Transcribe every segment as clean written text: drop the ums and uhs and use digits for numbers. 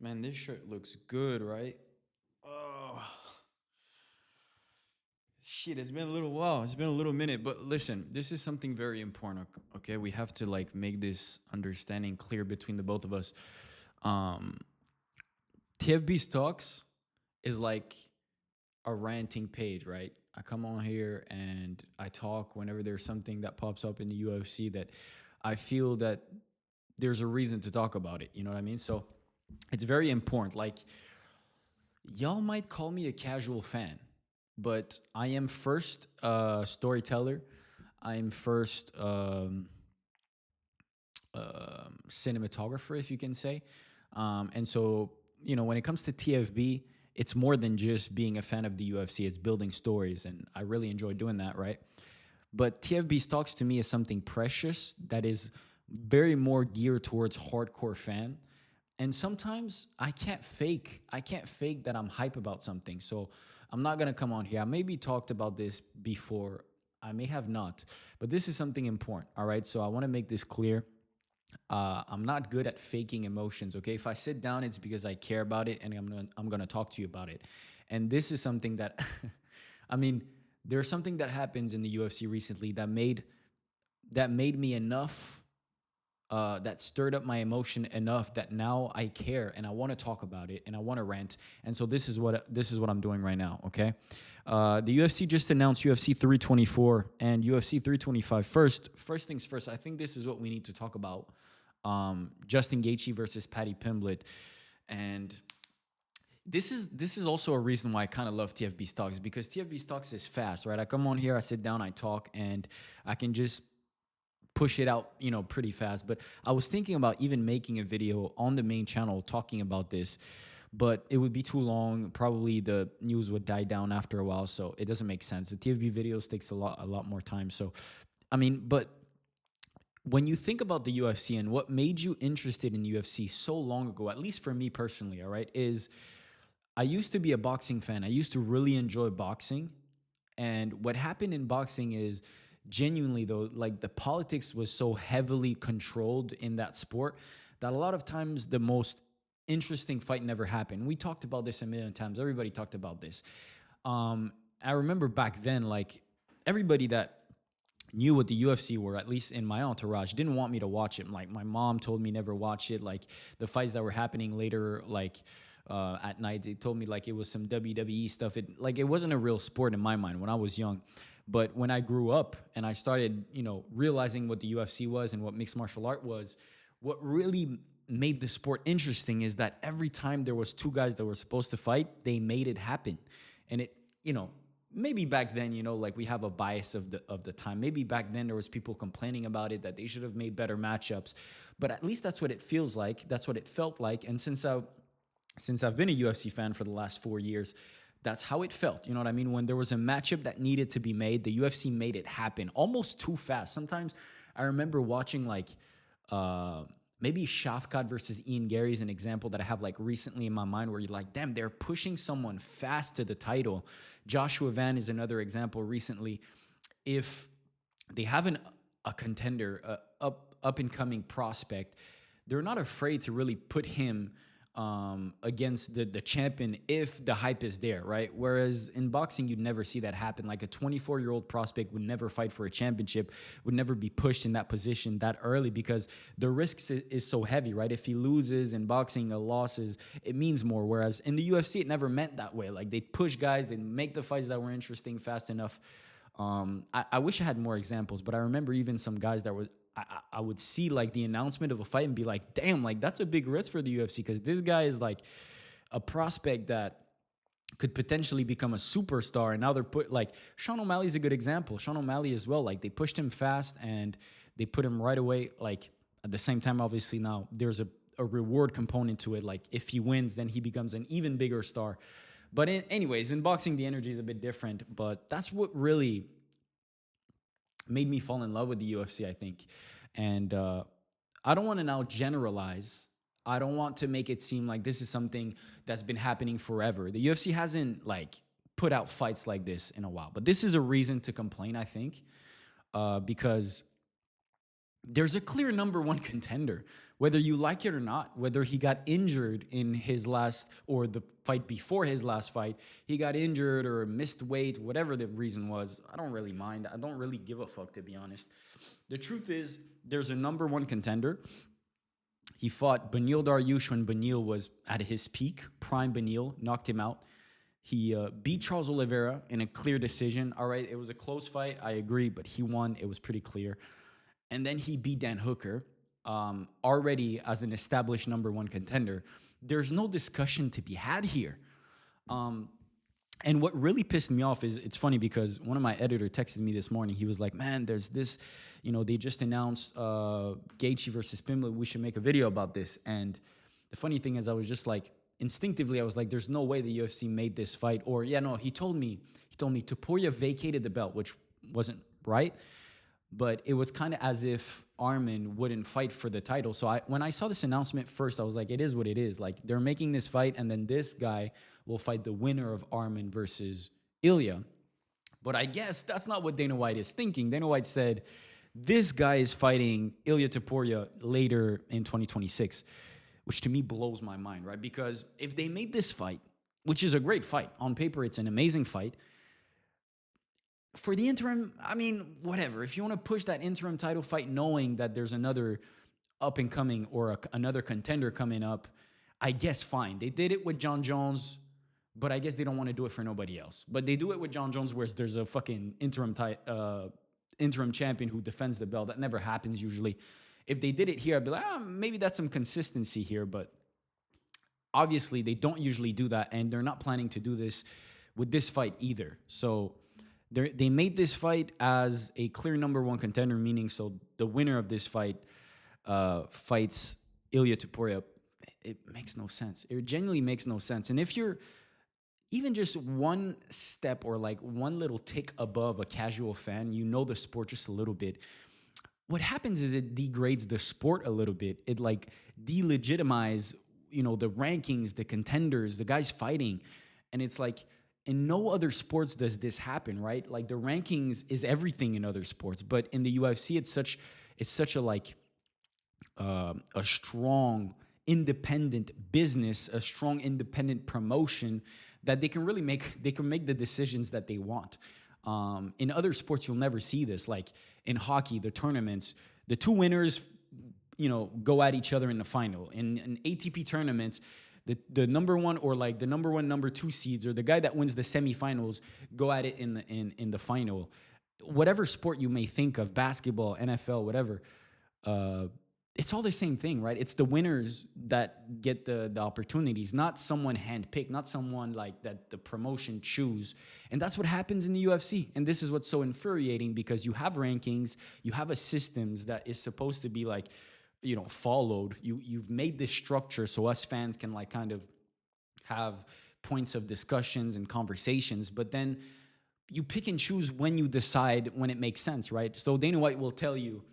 Man, this shirt looks good, right? Oh, shit, it's been a little while. It's been a little minute. But listen, this is something very important, okay? We have to like make this understanding clear between the both of us. Um, TFB Stocks is like a ranting page, right? I come on here and I talk whenever there's something that pops up in the UFC that I feel that there's a reason to talk about it. You know what I mean? So it's very important. Like, y'all might call me a casual fan, but I am first storyteller. I am first cinematographer, if you can say. And so, when it comes to TFB, it's more than just being a fan of the UFC. It's building stories, and I really enjoy doing that, right? But TFB stocks to me is something precious that is very more geared towards hardcore fan. And sometimes I can't fake that I'm hype about something. So I'm not gonna come on here. I maybe talked about this before. I may have not, but this is something important. All right. So I want to make this clear. I'm not good at faking emotions. Okay. If I sit down, it's because I care about it and I'm gonna talk to you about it. And this is something that I mean, there's something that happens in the UFC recently that made me enough that stirred up my emotion enough that now I care and I want to talk about it and I want to rant. And so this is what I'm doing right now. Okay, the UFC just announced UFC 324 and UFC 325. First things first. I think this is what we need to talk about. Justin Gaethje versus Paddy Pimblett, and this is also a reason why I kind of love TFB stocks, because TFB stocks is fast, right? I come on here, I sit down, I talk, and I can just push it out, pretty fast. But I was thinking about even making a video on the main channel talking about this, but it would be too long. Probably the news would die down after a while, so it doesn't make sense. The TFB videos takes a lot more time. So, but when you think about the UFC and what made you interested in UFC so long ago, at least for me personally, all right, is I used to be a boxing fan. I used to really enjoy boxing. And what happened in boxing is, genuinely though, like, the politics was so heavily controlled in that sport that a lot of times the most interesting fight never happened. We talked about this a million times. Everybody talked about this. I remember back then, like, everybody that knew what the UFC were, at least in my entourage, didn't want me to watch it. Like, my mom told me never watch it. Like, the fights that were happening later, like, at night, they told me like it was some WWE stuff. It wasn't a real sport in my mind when I was young. But when I grew up and I started, realizing what the UFC was and what mixed martial art was, what really made the sport interesting is that every time there was two guys that were supposed to fight, they made it happen. And maybe back then, like, we have a bias of the time. Maybe back then there was people complaining about it, that they should have made better matchups. But at least that's what it feels like. That's what it felt like. And since I've been a UFC fan for the last 4 years, that's how it felt. You know what I mean? When there was a matchup that needed to be made, the UFC made it happen almost too fast. Sometimes I remember watching, like, maybe Shafkat versus Ian Gary is an example that I have, like, recently in my mind, where you're like, damn, they're pushing someone fast to the title. Joshua Van is another example recently. If they have a contender, up and coming prospect, they're not afraid to really put him against the champion if the hype is there, right? Whereas in boxing, you'd never see that happen. Like, a 24-year-old prospect would never fight for a championship, would never be pushed in that position that early, because the risk is so heavy, right? If he loses in boxing, a loss it means more. Whereas in the UFC, it never meant that way. Like, they'd push guys, they'd make the fights that were interesting fast enough. I wish I had more examples, but I remember even some guys that were, I would see, like, the announcement of a fight and be like, damn, like, that's a big risk for the UFC, because this guy is like a prospect that could potentially become a superstar. And now they're Sean O'Malley's a good example. Sean O'Malley as well. Like, they pushed him fast and they put him right away. Like, at the same time, obviously now there's a reward component to it. Like, if he wins, then he becomes an even bigger star. But anyways, in boxing, the energy is a bit different. But that's what really made me fall in love with the UFC, I think. And I don't want to now generalize. I don't want to make it seem like this is something that's been happening forever. The UFC hasn't, like, put out fights like this in a while. But this is a reason to complain, I think, because there's a clear number one contender. Whether you like it or not, whether he got injured in his last or the fight before his last fight, he got injured or missed weight, whatever the reason was, I don't really mind. I don't really give a fuck, to be honest. The truth is, there's a number one contender. He fought Beneil Dariush when Beneil was at his peak, prime Beneil, knocked him out. He beat Charles Oliveira in a clear decision. All right, it was a close fight, I agree, but he won. It was pretty clear. And then he beat Dan Hooker, already as an established number one contender. There's no discussion to be had here. And what really pissed me off is, it's funny because one of my editor texted me this morning. He was like, man, there's this, they just announced Gaethje versus Pimblett. We should make a video about this. And the funny thing is, I was just like, instinctively, I was like, there's no way the UFC made this fight. Or, he told me Topuria vacated the belt, which wasn't right. But it was kind of as if Arman wouldn't fight for the title. So when I saw this announcement first, I was like, it is what it is. Like, they're making this fight, and then this guy will fight the winner of Arman versus Ilya. But I guess that's not what Dana White is thinking. Dana White said, this guy is fighting Ilya Topuria later in 2026, which to me blows my mind, right? Because if they made this fight, which is a great fight, on paper it's an amazing fight, for the interim, I mean, whatever. If you want to push that interim title fight knowing that there's another up-and-coming or another contender coming up, I guess fine. They did it with John Jones, but I guess they don't want to do it for nobody else. But they do it with John Jones, where there's a fucking interim champion who defends the belt. That never happens usually. If they did it here, I'd be like, maybe that's some consistency here. But obviously, they don't usually do that, and they're not planning to do this with this fight either. So they made this fight as a clear number one contender, meaning so the winner of this fight fights Ilya Topuria. It makes no sense. It genuinely makes no sense. And if you're even just one step or like one little tick above a casual fan, the sport just a little bit, what happens is it degrades the sport a little bit. It like delegitimizes, the rankings, the contenders, the guys fighting. And it's like, in no other sports does this happen, right? Like, the rankings is everything in other sports, but in the UFC, it's such a like a strong independent business, a strong independent promotion, that they can make the decisions that they want. In other sports, you'll never see this. Like in hockey, the tournaments, the two winners, go at each other in the final. In an ATP tournament, the number one or like the number one, number two seeds, or the guy that wins the semifinals, go at it in the final. Whatever sport you may think of, basketball, NFL, whatever, it's all the same thing, right? It's the winners that get the opportunities, not someone handpicked, not someone like that the promotion choose. And that's what happens in the UFC. And this is what's so infuriating, because you have rankings, you have a systems that is supposed to be like, followed. You've made this structure so us fans can like kind of have points of discussions and conversations, but then you pick and choose when you decide when it makes sense, right? So Dana White will tell you,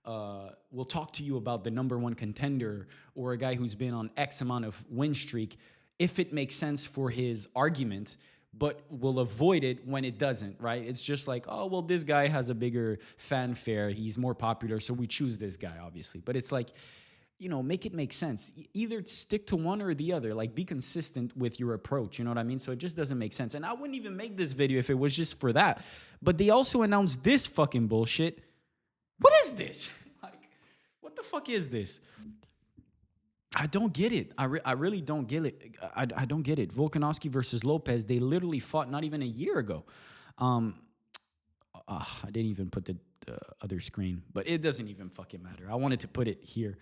we'll talk to you about the number one contender or a guy who's been on X amount of win streak if it makes sense for his argument, but we'll avoid it when it doesn't, right? It's just like, oh, well, this guy has a bigger fanfare, he's more popular, so we choose this guy, obviously. But it's like, make it make sense. Either stick to one or the other. Like, be consistent with your approach, you know what I mean? So it just doesn't make sense. And I wouldn't even make this video if it was just for that. But they also announced this fucking bullshit. What is this? Like, what the fuck is this? I don't get it. I really don't get it. I don't get it. Volkanovski versus Lopez, they literally fought not even a year ago. I didn't even put the other screen, but it doesn't even fucking matter. I wanted to put it here.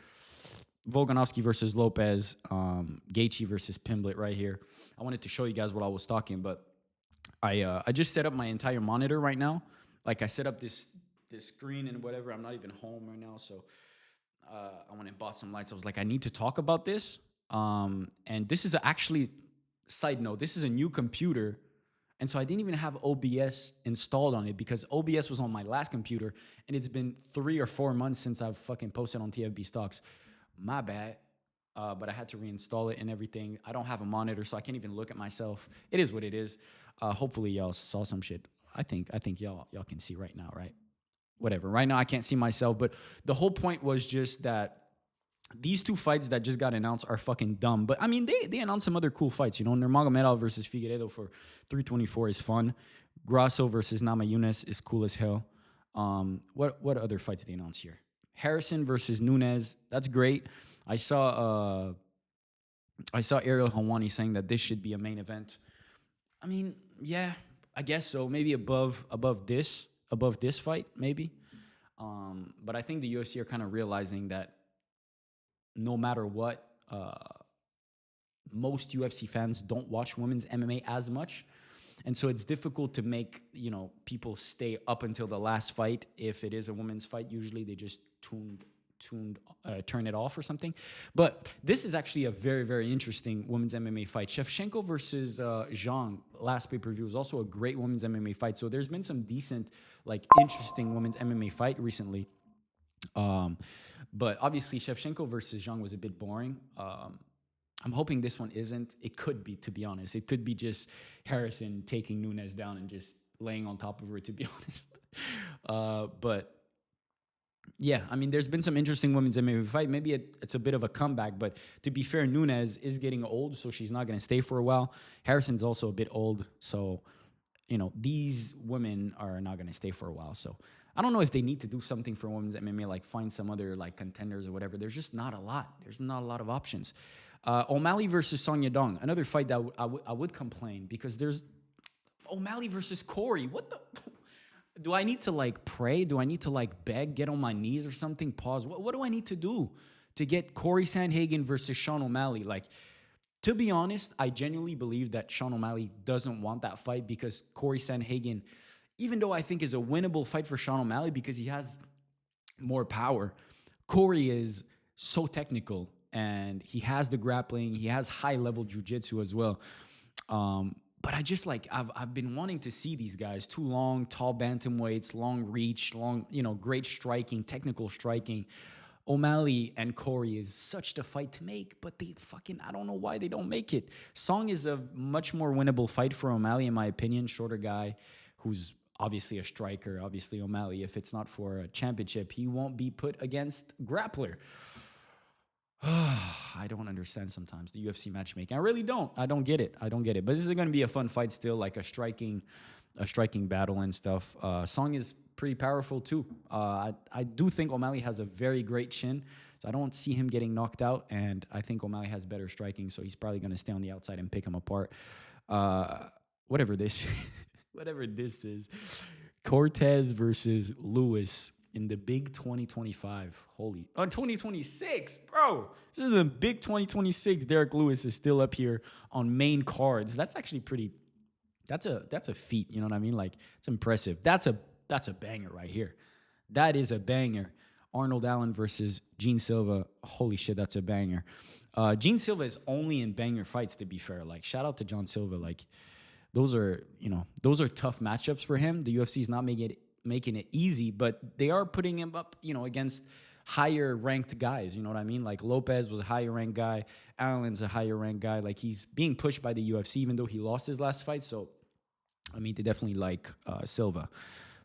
Volkanovski versus Lopez, Gaethje versus Pimblett right here. I wanted to show you guys what I was talking, but I just set up my entire monitor right now. Like, I set up this screen and whatever. I'm not even home right now, so I went and bought some lights. I was like, I need to talk about this. And this is actually, side note, this is a new computer. And so I didn't even have OBS installed on it, because OBS was on my last computer, and it's been 3 or 4 months since I've fucking posted on TFB Stocks. My bad. But I had to reinstall it and everything. I don't have a monitor, so I can't even look at myself. It is what it is. Hopefully y'all saw some shit. I think y'all can see right now, right? Whatever. Right now I can't see myself, but the whole point was just that these two fights that just got announced are fucking dumb. But I mean, they announced some other cool fights. You know, Nurmagomedov versus Figueiredo for 324 is fun. Grasso versus Namajunas is cool as hell. What other fights they announced here? Harrison versus Nunes. That's great. I saw Ariel Hawani saying that this should be a main event. I mean, yeah, I guess so. Maybe above this fight, maybe. But I think the UFC are kind of realizing that no matter what, most UFC fans don't watch women's MMA as much. And so it's difficult to make, people stay up until the last fight. If it is a women's fight, usually they just turn it off or something. But this is actually a very, very interesting women's MMA fight. Shevchenko versus Zhang, last pay-per-view, was also a great women's MMA fight. So there's been some decent, interesting women's MMA fight recently. But obviously, Shevchenko versus Zhang was a bit boring. I'm hoping this one isn't. It could be, to be honest. It could be just Harrison taking Nunes down and just laying on top of her, to be honest. But yeah, I mean, there's been some interesting women's MMA fight. Maybe it's a bit of a comeback, but to be fair, Nunes is getting old, so she's not going to stay for a while. Harrison's also a bit old, so these women are not going to stay for a while. So I don't know if they need to do something for women's MMA, like find some other contenders or whatever. There's just not a lot. There's not a lot of options. O'Malley versus Song Yadong, another fight that I would complain, because there's O'Malley versus Corey. What the? Do I need to pray? Do I need to beg, get on my knees or something? Pause. What do I need to do to get Corey Sandhagen versus Sean O'Malley? To be honest, I genuinely believe that Sean O'Malley doesn't want that fight, because Corey Sandhagen, even though I think is a winnable fight for Sean O'Malley because he has more power, Corey is so technical and he has the grappling, he has high level jiu-jitsu as well. But I just I've been wanting to see these guys. Too long, tall bantamweights, long reach, great striking, technical striking. O'Malley and Corey is such the fight to make, but I don't know why they don't make it. Song is a much more winnable fight for O'Malley, in my opinion. Shorter guy who's obviously a striker. Obviously, O'Malley, if it's not for a championship, he won't be put against grappler. I don't understand sometimes the UFC matchmaking. I really don't. I don't get it. But this is going to be a fun fight still, like a striking battle and stuff. Song is pretty powerful too. I do think O'Malley has a very great chin, so I don't see him getting knocked out. And I think O'Malley has better striking, so he's probably going to stay on the outside and pick him apart. Whatever this is. Cortez versus Lewis in the big 2025. 2026, bro. This is the big 2026. Derek Lewis is still up here on main cards. That's actually pretty. That's a feat. You know what I mean? It's impressive. That's a banger right here. That is a banger. Arnold Allen versus Gene Silva. Holy shit, that's a banger. Gene Silva is only in banger fights, to be fair. Shout out to John Silva. Those are tough matchups for him. The UFC is not making it easy, but they are putting him up, against higher ranked guys. You know what I mean? Lopez was a higher ranked guy. Allen's a higher ranked guy. He's being pushed by the UFC, even though he lost his last fight. So, I mean, they definitely like Silva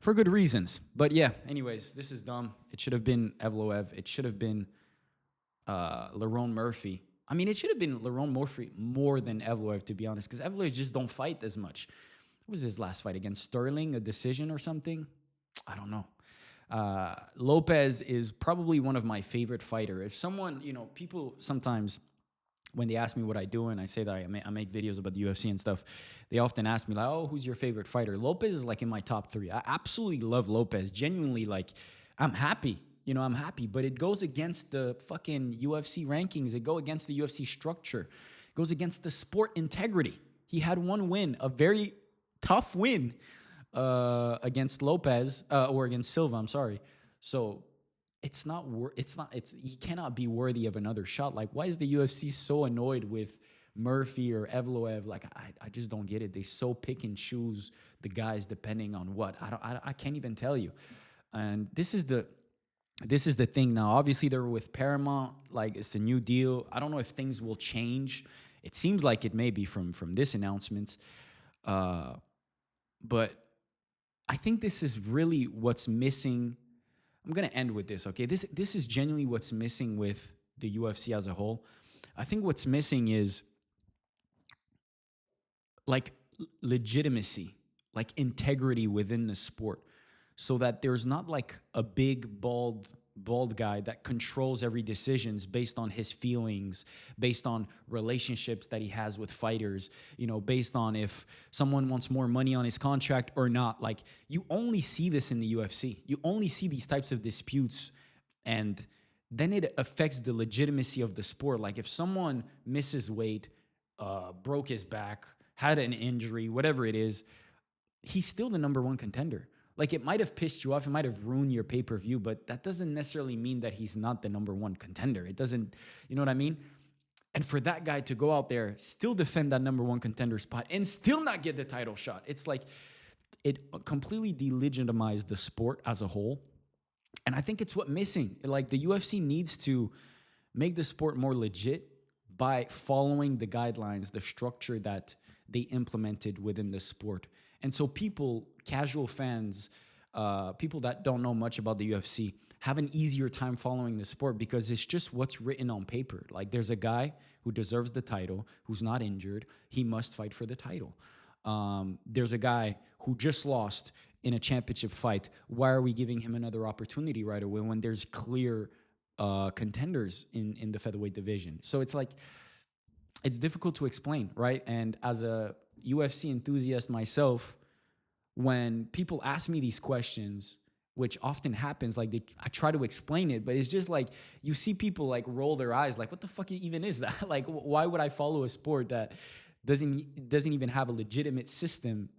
for good reasons. But yeah, anyways, this is dumb. It should have been Evloev. It should have been Lerone Murphy. I mean, it should have been Lerone Murphy more than Evloev, to be honest, because Evloev just don't fight as much. What was his last fight? Against Sterling? A decision or something? I don't know. Lopez is probably one of my favorite fighter. If someone, people sometimes, when they ask me what I do and I say that I make videos about the UFC and stuff, they often ask me oh, who's your favorite fighter? Lopez is in my top 3. I absolutely love Lopez. Genuinely, I'm happy. I'm happy, but it goes against the fucking UFC rankings. It goes against the UFC structure. It goes against the sport integrity. He had one win, a very tough win against Lopez or against Silva. I'm sorry. So he cannot be worthy of another shot. Why is the UFC so annoyed with Murphy or Evloev? I just don't get it. They so pick and choose the guys depending on what. I can't even tell you. And this is the thing now. Obviously, they're with Paramount. It's a new deal. I don't know if things will change. It seems like it may be from this announcements. But I think this is really what's missing. I'm going to end with this, okay? This is genuinely what's missing with the UFC as a whole. I think what's missing is like legitimacy, like integrity within the sport, so that there's not like a big bald guy that controls every decisions based on his feelings, based on relationships that he has with fighters, based on if someone wants more money on his contract or not. Like, you only see this in the UFC. You only see these types of disputes, and then it affects the legitimacy of the sport. Like, if someone misses weight, broke his back, had an injury, whatever it is, he's still the number one contender. Like, it might have pissed you off, it might have ruined your pay-per-view, but that doesn't necessarily mean that he's not the number one contender. It doesn't, you know what I mean? And for that guy to go out there, still defend that number one contender spot and still not get the title shot, it's like it completely delegitimized the sport as a whole. And I think it's what missing. Like, the UFC needs to make the sport more legit by following the guidelines, the structure that they implemented within the sport. And so people, casual fans, people that don't know much about the UFC, have an easier time following the sport because it's just what's written on paper. Like, there's a guy who deserves the title, who's not injured. He must fight for the title. There's a guy who just lost in a championship fight. Why are we giving him another opportunity right away when there's clear contenders in the featherweight division? So it's like, it's difficult to explain, right? And as a UFC enthusiast myself, when people ask me these questions, which often happens, like I try to explain it, but it's just like you see people like roll their eyes, like, what the fuck even is that? Like, why would I follow a sport that doesn't even have a legitimate system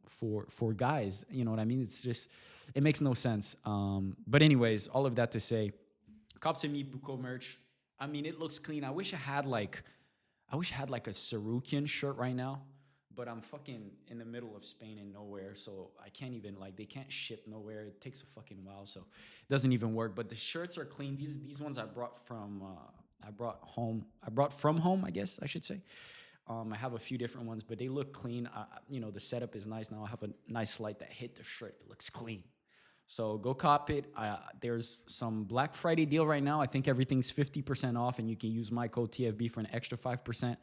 for guys? You know what I mean? It's just, it makes no sense. But anyways, all of that to say, Cops and Me Buko merch. I mean, it looks clean. I wish I had like a Sarukian shirt right now, but I'm fucking in the middle of Spain and nowhere, so I can't even, like, they can't ship nowhere. It takes a fucking while, so it doesn't even work. But the shirts are clean. These ones I brought from home, I guess I should say. I have a few different ones, but they look clean. The setup is nice now. I have a nice light that hit the shirt. It looks clean. So go cop it. There's some Black Friday deal right now. I think everything's 50% off, and you can use my code TFB for an extra 5%.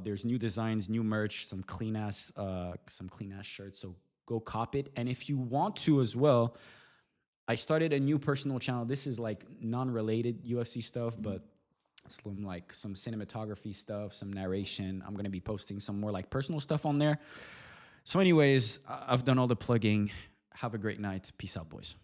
There's new designs, new merch, some clean ass shirts. So go cop it. And if you want to as well, I started a new personal channel. This is like non-related UFC stuff, but some cinematography stuff, some narration. I'm gonna be posting some more like personal stuff on there. So anyways, I've done all the plugging. Have a great night. Peace out, boys.